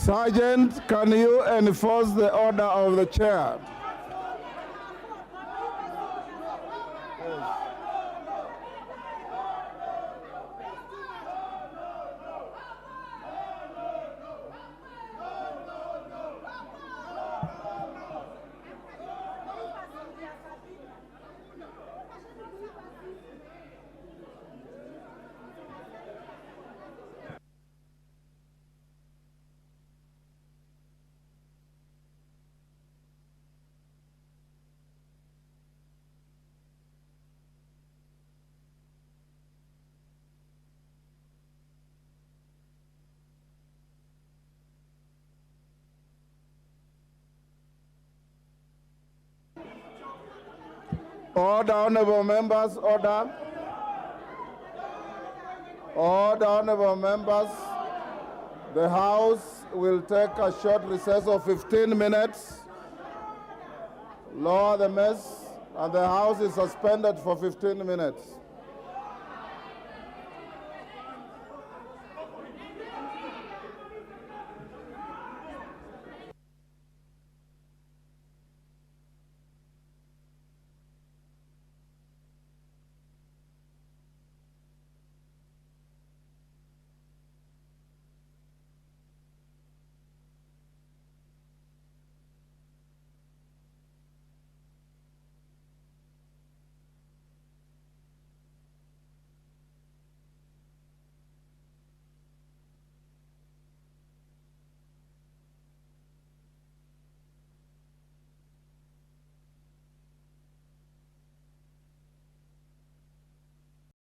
Sergeant, can you enforce the order of the chair? Order, honorable members, order. Order, honorable members. The House will take a short recess of 15 minutes. Lower the mess, and the House is suspended for 15 minutes.